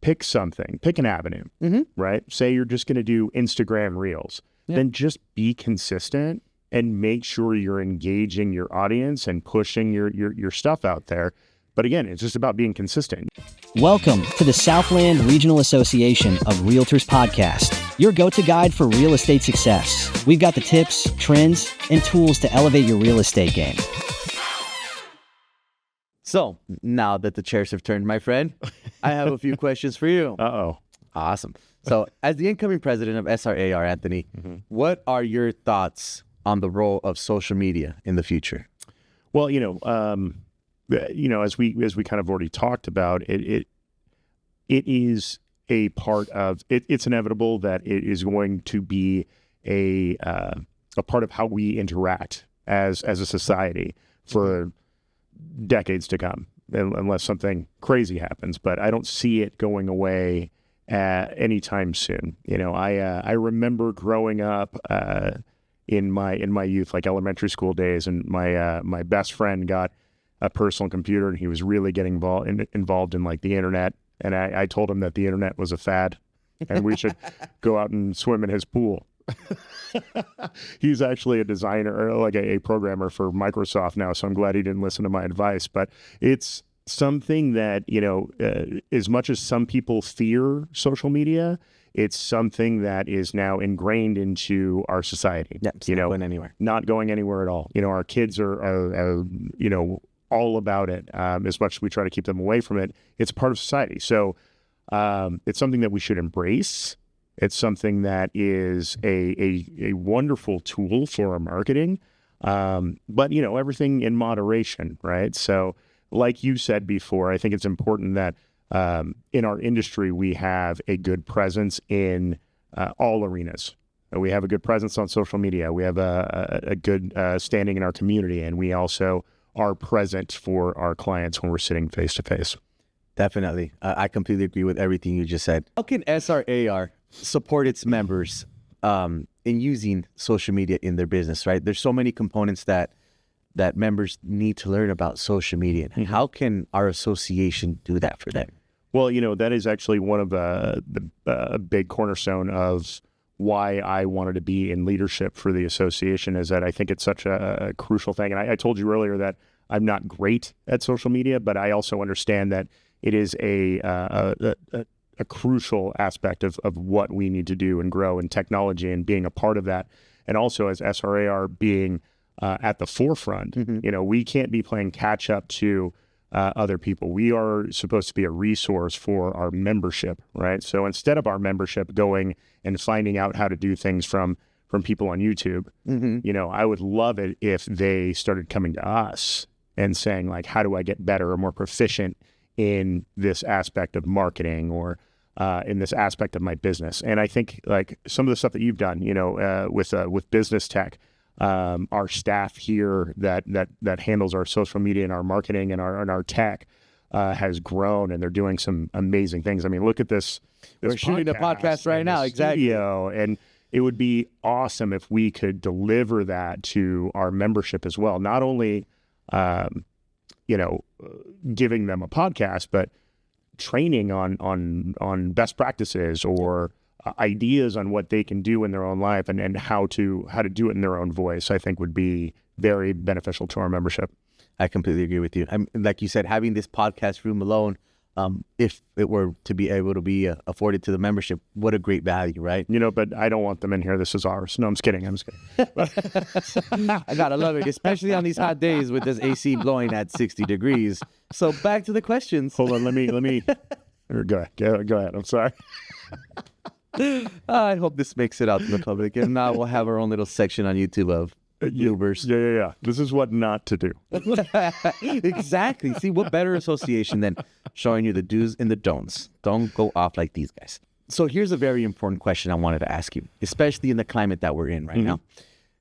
pick something, pick an avenue, right? Say you're just going to do Instagram Reels, then just be consistent and make sure you're engaging your audience and pushing your stuff out there. But again, it's just about being consistent. Welcome to the Southland Regional Association of Realtors podcast, your go-to guide for real estate success. We've got the tips, trends, and tools to elevate your real estate game. So now that the chairs have turned, my friend, I have a few questions for you. Uh-oh. Awesome. So as the incoming president of SRAR, Anthony, what are your thoughts on the role of social media in the future? Well, as we kind of already talked about, it is a part of it. It's inevitable that it is going to be a part of how we interact as a society for decades to come, unless something crazy happens. But I don't see it going away anytime soon. I remember growing up in my youth, like elementary school days, and my best friend got a personal computer, and he was really getting involved in like the internet. And I told him that the internet was a fad, and we should go out and swim in his pool. He's actually a designer, or like a programmer for Microsoft now, so I'm glad he didn't listen to my advice. But it's something that, as much as some people fear social media, it's something that is now ingrained into our society. Yeah, it's not going anywhere. Not going anywhere at all. Our kids are all about it. As much as we try to keep them away from it, it's part of society. So it's something that we should embrace. It's something that is a wonderful tool for our marketing. But, everything in moderation, right? So like you said before, I think it's important that in our industry, we have a good presence in all arenas. We have a good presence on social media. We have a good standing in our community, and we also are present for our clients when we're sitting face to face. Definitely. I completely agree with everything you just said. How can SRAR support its members in using social media in their business, right? There's so many components that members need to learn about social media. And how can our association do that for them? Well, that is actually one of the big cornerstone of why I wanted to be in leadership for the association, is that I think it's such a crucial thing. And I told you earlier that I'm not great at social media, but I also understand that it is a crucial aspect of what we need to do and grow in technology, and being a part of that. And also as SRAR being at the forefront, we can't be playing catch up to other people. We are supposed to be a resource for our membership, right? So instead of our membership going and finding out how to do things from people on YouTube, I would love it if they started coming to us and saying, like, how do I get better or more proficient in this aspect of marketing, or in this aspect of my business? And I think like some of the stuff that you've done, with business tech, our staff here that handles our social media and our marketing and our tech has grown, and they're doing some amazing things. I mean, look at this. We're shooting a podcast right now, exactly. And it would be awesome if we could deliver that to our membership as well. Not only, giving them a podcast, but training on best practices or ideas on what they can do in their own life, and how to do it in their own voice, I think would be very beneficial to our membership. I completely agree with you. Like you said, having this podcast room alone, if it were to be able to be afforded to the membership, what a great value, right? But I don't want them in here. This is ours. No, I'm just kidding. I gotta love it, especially on these hot days with this AC blowing at 60 degrees. So back to the questions. Hold on. Let me. Go ahead. I'm sorry. I hope this makes it out to the public. If not, we'll have our own little section on YouTube of Ubers. Yeah. This is what not to do. Exactly. See, what better association than showing you the do's and the don'ts? Don't go off like these guys. So here's a very important question I wanted to ask you, especially in the climate that we're in right now.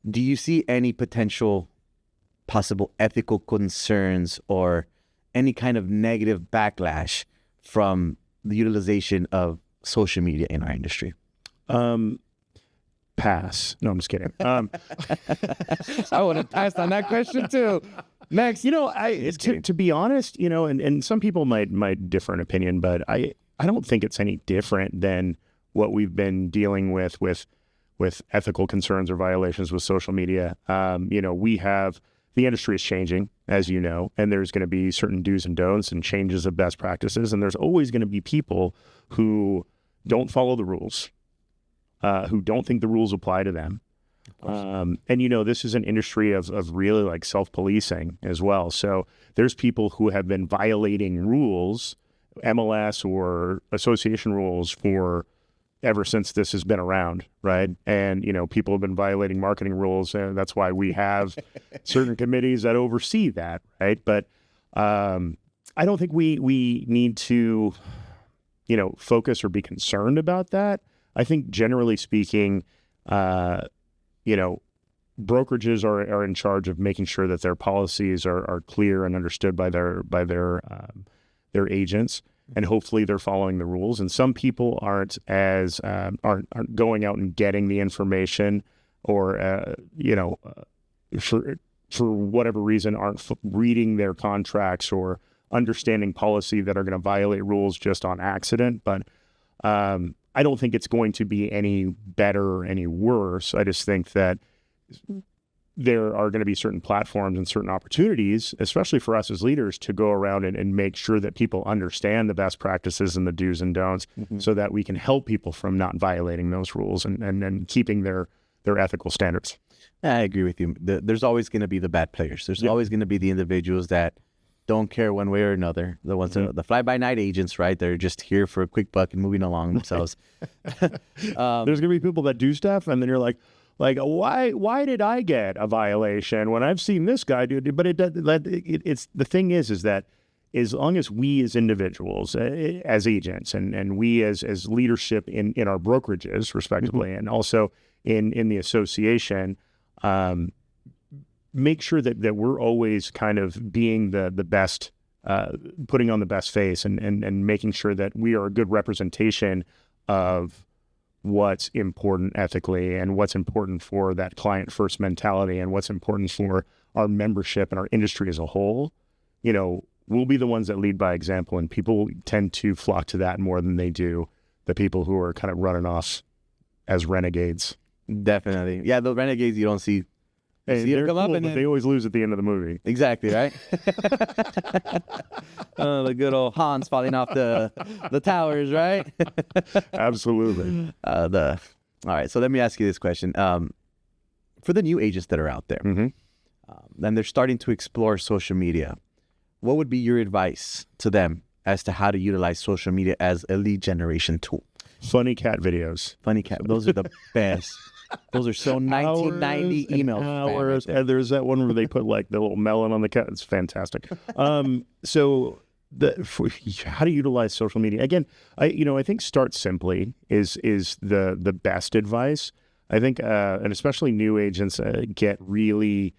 Do you see any potential possible ethical concerns or any kind of negative backlash from the utilization of social media in our industry? Pass. No, I'm just kidding. I would have passed on that question too. Next. To be honest, and some people might differ in opinion, but I don't think it's any different than what we've been dealing with ethical concerns or violations with social media. The industry is changing, as you know, and there's going to be certain do's and don'ts and changes of best practices. And there's always going to be people who don't follow the rules, who don't think the rules apply to them. This is an industry of really like self-policing as well. So there's people who have been violating rules, MLS or association rules for ever since this has been around, right? And, people have been violating marketing rules, and that's why we have certain committees that oversee that, right? But I don't think we need to, focus or be concerned about that. I think generally speaking, brokerages are in charge of making sure that their policies are clear and understood by their agents. And hopefully they're following the rules. And some people aren't going out and getting the information, or for whatever reason aren't reading their contracts or understanding policy that are going to violate rules just on accident. But I don't think it's going to be any better or any worse. I just think that there are going to be certain platforms and certain opportunities, especially for us as leaders, to go around and make sure that people understand the best practices and the do's and don'ts, so that we can help people from not violating those rules and keeping their ethical standards. I agree with you. There's always going to be the bad players. There's always going to be the individuals that don't care one way or another. The ones that, the fly-by-night agents, right? They're just here for a quick buck and moving along themselves. There's going to be people that do stuff, and then you're like, why did I get a violation when I've seen this guy do it? But it's the thing is that as long as we as individuals, as agents, and we as leadership in our brokerages, respectively, and also in the association, make sure that we're always kind of being the best, putting on the best face, and making sure that we are a good representation of what's important ethically and what's important for that client first mentality and what's important for our membership and our industry as a whole. We'll be the ones that lead by example, and people tend to flock to that more than they do the people who are kind of running off as renegades. Definitely. Yeah, the renegades you don't see. They're cool, but they always lose at the end of the movie. Exactly, right? The good old Hans falling off the towers, right? Absolutely. All right, so let me ask you this question. For the new agents that are out there, and they're starting to explore social media, what would be your advice to them as to how to utilize social media as a lead generation tool? Funny cat videos. Funny cat. Those are the best. Those are so 1990 emails. Hours. And there's that one where they put like the little melon on the cat. It's fantastic. So how to utilize social media. Again, I think start simply is the best advice. I think, and especially new agents get really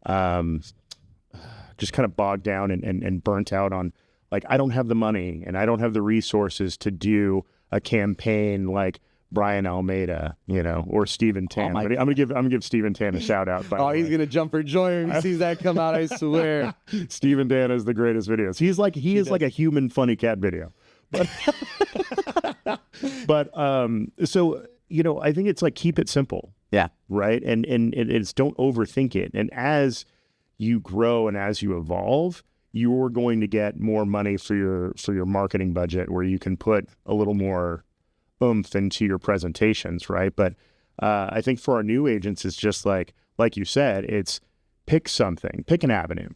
just kind of bogged down and burnt out on, like, I don't have the money and I don't have the resources to do a campaign like Brian Almeida, or Stephen Tan. I'm gonna give Stephen Tan a shout out. He's gonna jump for joy when he sees that come out. I swear. Stephen Tan has the greatest videos. He is like a human funny cat video. But so I think it's like, keep it simple. Yeah. Right. And it's don't overthink it. And as you grow and as you evolve, you're going to get more money for your marketing budget, where you can put a little more oomph into your presentations, right? But I think for our new agents, it's just like you said, it's pick an avenue,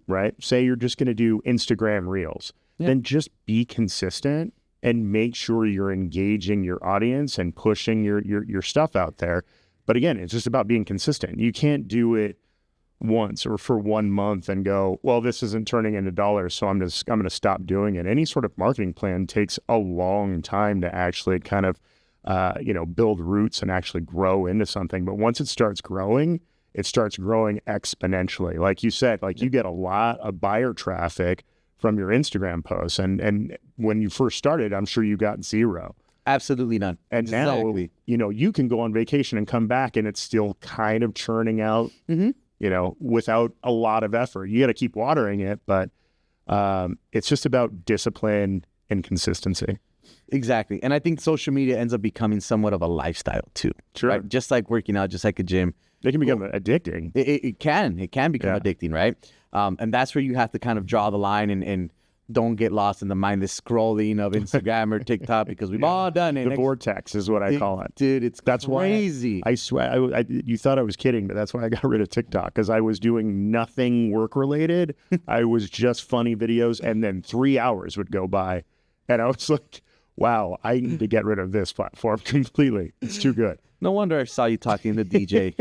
right? Say you're just going to do Instagram Reels, then just be consistent and make sure you're engaging your audience and pushing your stuff out there. But again, it's just about being consistent. You can't do it once or for 1 month and go, well, this isn't turning into dollars, so I'm going to stop doing it. Any sort of marketing plan takes a long time to actually kind of, build roots and actually grow into something. But once it starts growing exponentially. Like you said, you get a lot of buyer traffic from your Instagram posts. And when you first started, I'm sure you got zero. Absolutely none. And now, you can go on vacation and come back and it's still kind of churning out, without a lot of effort. You got to keep watering it, but it's just about discipline and consistency. Exactly. And I think social media ends up becoming somewhat of a lifestyle too. Sure. Right? Just like working out, just like a gym. They can become addicting. It can become addicting, right? And that's where you have to kind of draw the line and don't get lost in the mindless scrolling of Instagram or TikTok, because we've all done it. The vortex is what I call it. Dude, that's crazy. Why I swear, you thought I was kidding, but that's why I got rid of TikTok, because I was doing nothing work related. I was just funny videos, and then 3 hours would go by, and I was like, wow, I need to get rid of this platform completely. It's too good. No wonder I saw you talking to DJ.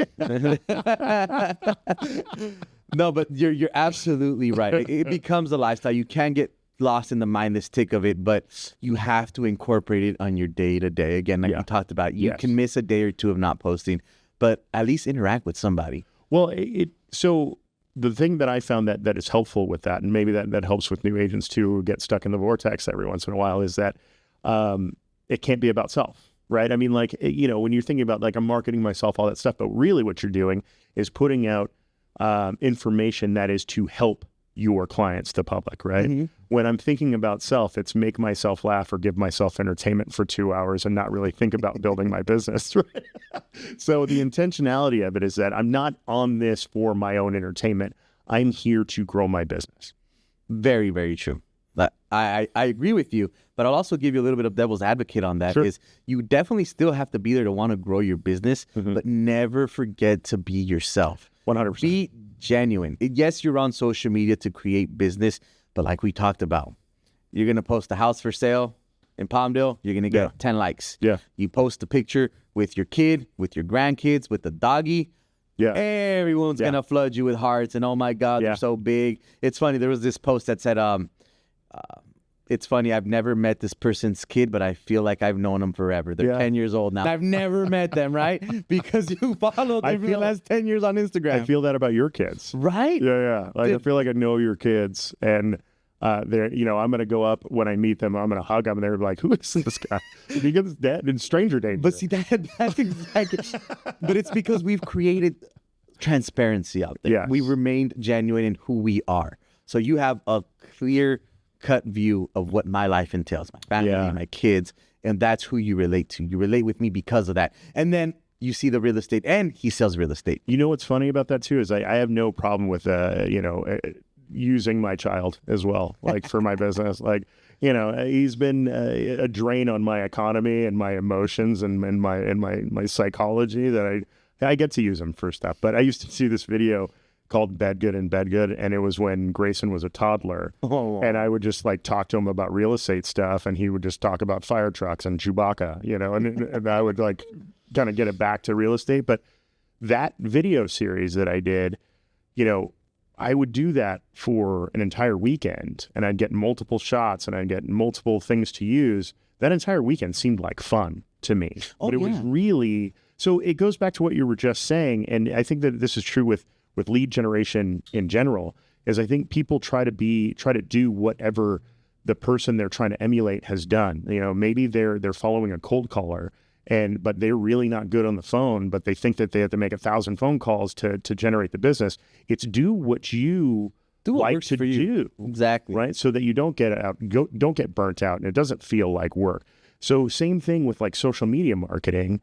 No, but you're absolutely right. It becomes a lifestyle. You can get lost in the mindless tick of it, but you have to incorporate it on your day-to-day. Again, like we talked about, you can miss a day or two of not posting, but at least interact with somebody. Well, so the thing that I found that is helpful with that, and maybe that helps with new agents too, who get stuck in the vortex every once in a while, is that it can't be about self, right? I mean, like, when you're thinking about, like, I'm marketing myself, all that stuff, but really what you're doing is putting out information that is to help your clients, the public, right? Mm-hmm. When I'm thinking about self, it's make myself laugh or give myself entertainment for 2 hours and not really think about building my business, right? So the intentionality of it is that I'm not on this for my own entertainment. I'm here to grow my business. Very, very true. I agree with you, but I'll also give you a little bit of devil's advocate on that. Sure. Is you definitely still have to be there to want to grow your business, but never forget to be yourself. 100%. Be genuine. Yes, you're on social media to create business, but like we talked about, you're going to post a house for sale in Palmdale, you're going to get 10 likes. Yeah. You post a picture with your kid, with your grandkids, with the doggy. Yeah. Everyone's going to flood you with hearts and, oh my God, they're so big. It's funny. There was this post that said, it's funny, I've never met this person's kid, but I feel like I've known them forever. They're 10 years old now. I've never met them, right? Because you followed them for the last 10 years on Instagram. I feel that about your kids. Right? Yeah. Like, I feel like I know your kids, and they're, I'm going to go up when I meet them. I'm going to hug them, and they're like, who is this guy? Because that in stranger danger. But see, that's exactly. But it's because we've created transparency out there. Yes. We remained genuine in who we are. So you have a clear cut view of what my life entails, my family, my kids, and that's who you relate to. You relate with me because of that. And then you see the real estate, and he sells real estate. You know what's funny about that too is I have no problem with using my child as well, like for my business. Like, he's been a drain on my economy and my emotions and my psychology that I get to use him for stuff. But I used to see this video called Bedgood and Bedgood, and it was when Grayson was a toddler. And I would just like talk to him about real estate stuff, and he would just talk about fire trucks and Chewbacca, and I would like kind of get it back to real estate. But that video series that I did, I would do that for an entire weekend, and I'd get multiple shots and I'd get multiple things to use. That entire weekend seemed like fun to me, but it was really, so it goes back to what you were just saying. And I think that this is true with lead generation in general, is I think people try to do whatever the person they're trying to emulate has done. Maybe they're following a cold caller, but they're really not good on the phone, but they think that they have to make 1,000 phone calls to generate the business. It's do what you like to do. Exactly. Right. So that you don't get burnt out, and it doesn't feel like work. So same thing with like social media marketing,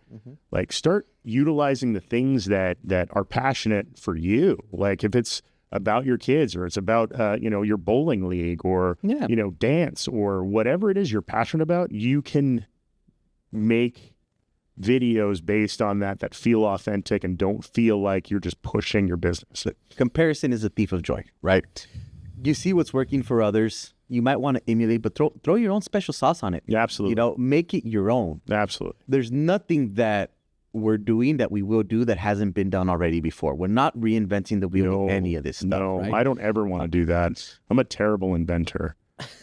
like start utilizing the things that are passionate for you. Like if it's about your kids, or it's about, your bowling league, or, dance, or whatever it is you're passionate about, you can make videos based on that feel authentic and don't feel like you're just pushing your business. Comparison is a thief of joy, right? You see what's working for others. You might want to emulate, but throw your own special sauce on it. Yeah, absolutely. Make it your own. Absolutely. There's nothing that we're doing that we will do that hasn't been done already before. We're not reinventing the wheel with any of this stuff. No, right? I don't ever want to do that. I'm a terrible inventor.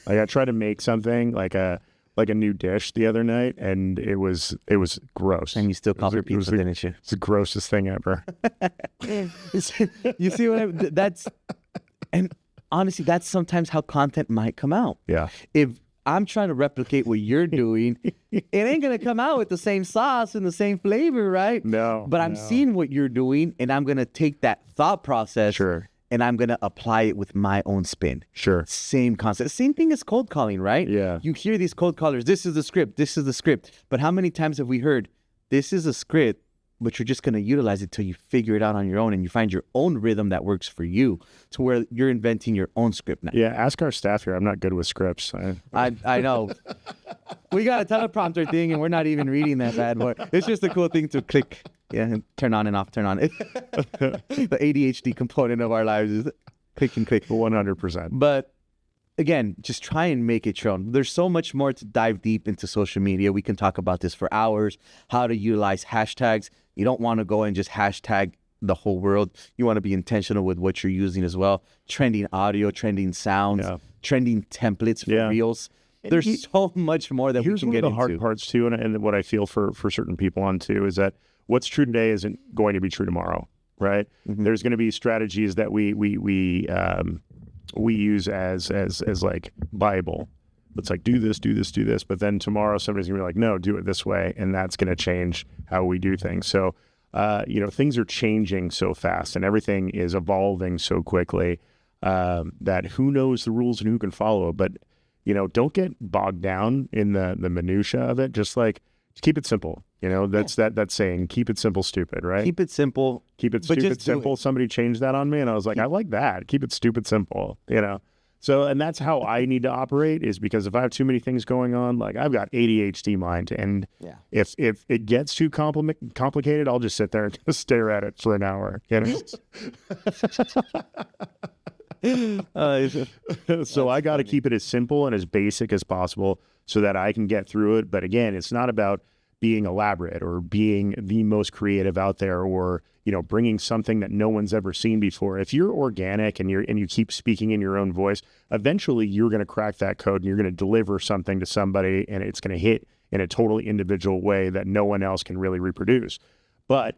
Like I tried to make something like a new dish the other night, and it was gross. And you still called her pizza, didn't you? It's the grossest thing ever. You see what that's, and honestly, that's sometimes how content might come out. Yeah. If I'm trying to replicate what you're doing, it ain't going to come out with the same sauce and the same flavor, right? No. But I'm seeing what you're doing, and I'm going to take that thought process and I'm going to apply it with my own spin. Sure. Same concept. Same thing as cold calling, right? Yeah. You hear these cold callers, this is the script, this is the script. But how many times have we heard, this is a script, but you're just going to utilize it till you figure it out on your own and you find your own rhythm that works for you, to where you're inventing your own script now. Yeah, ask our staff here. I'm not good with scripts. I know. We got a teleprompter thing and we're not even reading that bad boy. It's just a cool thing to click, and turn on and off, turn on. The ADHD component of our lives is click and click. 100%. But again, just try and make it your own. There's so much more to dive deep into social media. We can talk about this for hours, how to utilize hashtags. You don't want to go and just hashtag the whole world. You want to be intentional with what you're using as well. Trending audio, trending sounds, trending templates for reels. There's so much more that we can get into. Here's one of the hard parts too, and what I feel for certain people on too, is that what's true today isn't going to be true tomorrow, right? Mm-hmm. There's going to be strategies that we use as like Bible. It's like, do this, but then tomorrow somebody's gonna be like, no, do it this way, and that's gonna change how we do things. So, things are changing so fast, and everything is evolving so quickly that who knows the rules and who can follow it. But don't get bogged down in the minutia of it. Just keep it simple. That's that saying, keep it simple, stupid, right? Keep it simple. Keep it stupid, simple. Somebody changed that on me, and I was like, I like that. Keep it stupid, simple, So, and that's how I need to operate, is because if I have too many things going on, like I've got ADHD mind, and if it gets too complicated, I'll just sit there and just stare at it for an hour, So I got to keep it as simple and as basic as possible so that I can get through it. But again, it's not about being elaborate or being the most creative out there, or bringing something that no one's ever seen before. If you're organic and you keep speaking in your own voice, eventually you're going to crack that code and you're going to deliver something to somebody, and it's going to hit in a totally individual way that no one else can really reproduce. But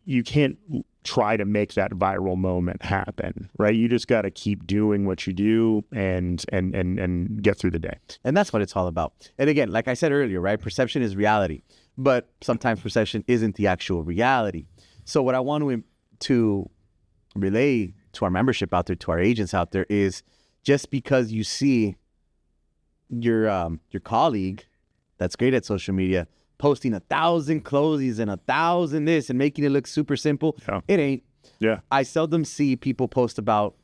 you can't try to make that viral moment happen, right? You just got to keep doing what you do and get through the day. And that's what it's all about. And again, like I said earlier, right? Perception is reality, but sometimes perception isn't the actual reality. So what I want to relay to our membership out there, to our agents out there, is just because you see your colleague that's great at social media posting 1,000 closes and 1,000 this and making it look super simple, it ain't. Yeah. I seldom see people post about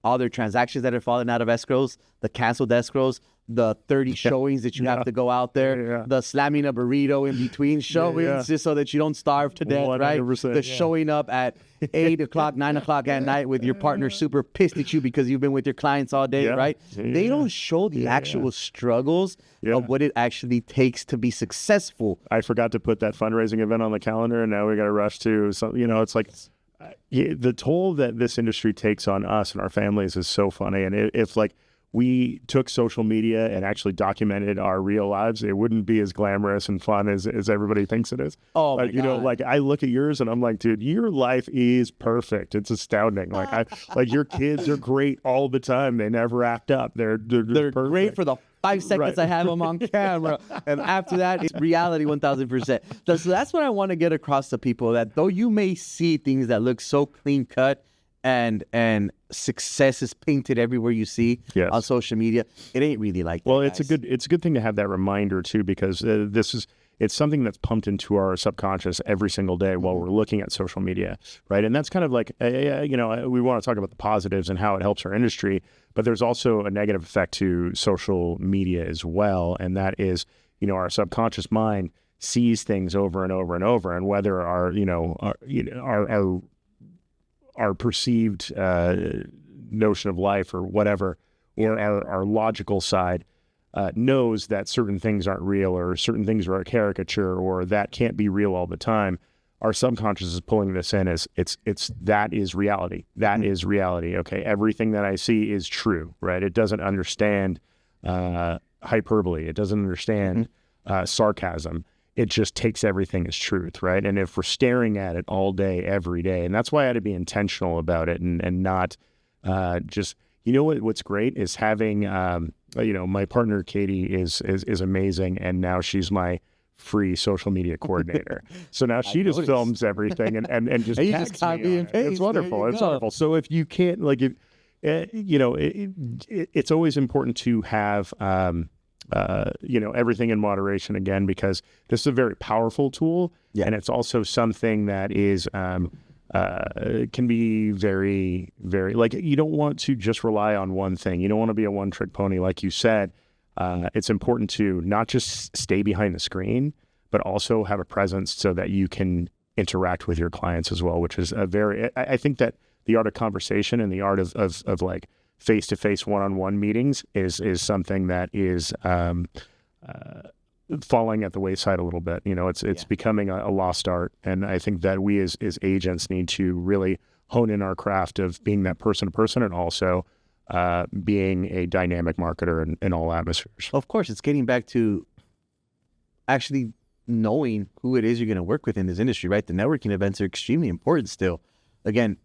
all their transactions that are falling out of escrows, the canceled escrows, the 30 showings that you have to go out there, the slamming a burrito in between showings just so that you don't starve to death, right? The showing up at 8 o'clock, 9 o'clock at night with your partner super pissed at you because you've been with your clients all day, right? They don't show the actual struggles of what it actually takes to be successful. I forgot to put that fundraising event on the calendar, and now we got to rush to something. It's like the toll that this industry takes on us and our families is so funny. And if we took social media and actually documented our real lives, it wouldn't be as glamorous and fun as everybody thinks it is. Oh, my God. I look at yours and I'm like, dude, your life is perfect. It's astounding. Your kids are great all the time. They never act up. They're great for the 5 seconds I have them on camera. And after that, it's reality 1,000%. So that's what I want to get across to people, that though you may see things that look so clean cut and success is painted everywhere you see on social media, it ain't really like that. Well, it's a good thing to have that reminder too, because it's something that's pumped into our subconscious every single day while we're looking at social media, right? And that's kind of like, we want to talk about the positives and how it helps our industry, but there's also a negative effect to social media as well, and that is, our subconscious mind sees things over and over and over, and whether our perceived notion of life or whatever, or our logical side knows that certain things aren't real, or certain things are a caricature, or that can't be real all the time. Our subconscious is pulling this in as that is reality. That is reality. Okay, everything that I see is true, right? It doesn't understand hyperbole. It doesn't understand sarcasm. It just takes everything as truth, right? And if we're staring at it all day, every day, and that's why I had to be intentional about it and not just, what's great is having, my partner, Katie, is amazing. And now she's my free social media coordinator. So now she just films everything and just And you tags just me copy on and it. paste. It's wonderful. There you It's go. wonderful. So if you can't it's always important to have everything in moderation again, because this is a very powerful tool, and it's also something that is can be very, very, like, you don't want to just rely on one thing. You don't want to be a one-trick pony, like you said. It's important to not just stay behind the screen, but also have a presence so that you can interact with your clients as well, which is I think that the art of conversation and the art of like face-to-face one-on-one meetings is something that is falling at the wayside a little bit. It's becoming a lost art. And I think that we as agents need to really hone in our craft of being that person to person, and also being a dynamic marketer in all atmospheres. Of course, it's getting back to actually knowing who it is you're going to work with in this industry, right? The networking events are extremely important still. Again,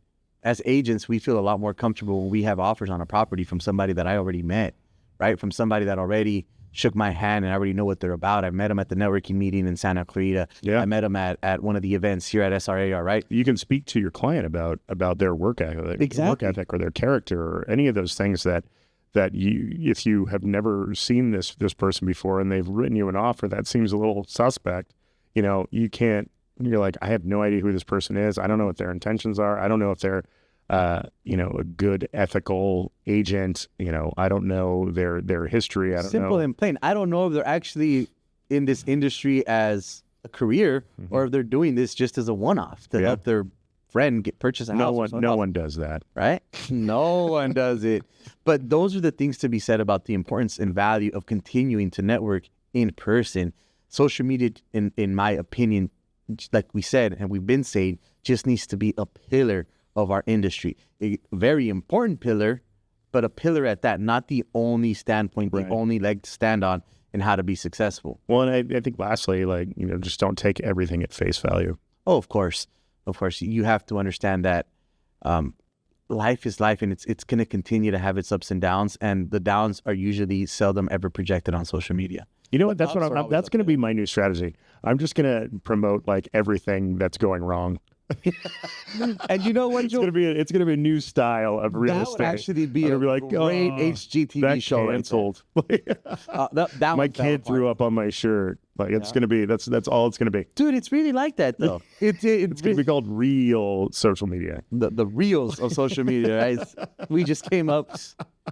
as agents, we feel a lot more comfortable when we have offers on a property from somebody that I already met, right? From somebody that already shook my hand and I already know what they're about. I met them at the networking meeting in Santa Clarita. Yeah. I met them at one of the events here at SRAR, right? You can speak to your client about their work ethic or their character or any of those things that you, if you have never seen this person before and they've written you an offer that seems a little suspect, you're like, I have no idea who this person is. I don't know what their intentions are. I don't know if they're a good ethical agent. I don't know their history. I don't know. Simple and plain. I don't know if they're actually in this industry as a career or if they're doing this just as a one-off to help their friend purchase a house. No one does that. Right? No one does it. But those are the things to be said about the importance and value of continuing to network in person. Social media, in my opinion, like we said, and we've been saying, just needs to be a pillar of our industry. A very important pillar, but a pillar at that, not the only standpoint, the only leg to stand on in how to be successful. Well, and I think lastly, just don't take everything at face value. Oh, of course. Of course, you have to understand that life is life, and it's going to continue to have its ups and downs, and the downs are usually seldom ever projected on social media. You know what? That's that's going to be my new strategy. I'm just going to promote like everything that's going wrong. And you know what, Joe? It's gonna be a new style of real That estate. would actually be a great HGTV show. Canceled. That My kid threw up on my shirt. Like it's gonna be that's all it's gonna be. Dude, it's really like that though. It's gonna be called real social media. The reels of social media, right? We just came up.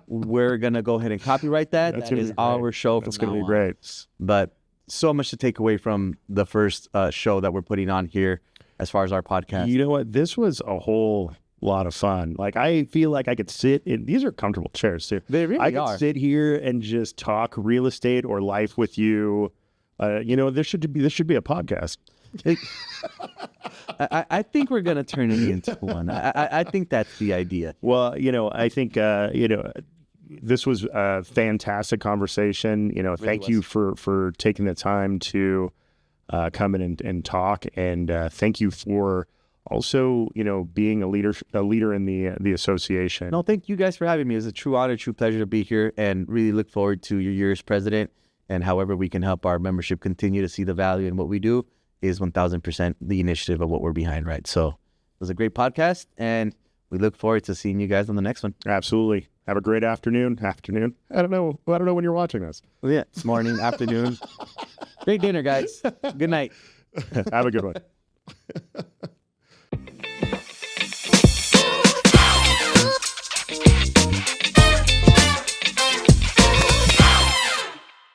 We're gonna go ahead and copyright that. That is our show. It's gonna be great. But so much to take away from the first show that we're putting on here as far as our podcast. You know what? This was a whole lot of fun. Like, I feel like I could sit in, these are comfortable chairs too. They really I could sit here and just talk real estate or life with you. This should be a podcast. I think we're going to turn it into one. I think that's the idea. Well, I think, this was a fantastic conversation. Thank you for taking the time to come in and talk. And thank you for also, being a leader in the association. No, thank you guys for having me. It's a true honor, true pleasure to be here, and really look forward to your year as president. And however we can help our membership continue to see the value in what we do is 1000% the initiative of what we're behind, right? So it was a great podcast, and we look forward to seeing you guys on the next one. Absolutely. Have a great afternoon. I don't know when you're watching this. Yeah, it's morning, afternoon. Great dinner, guys. Good night. Have a good one.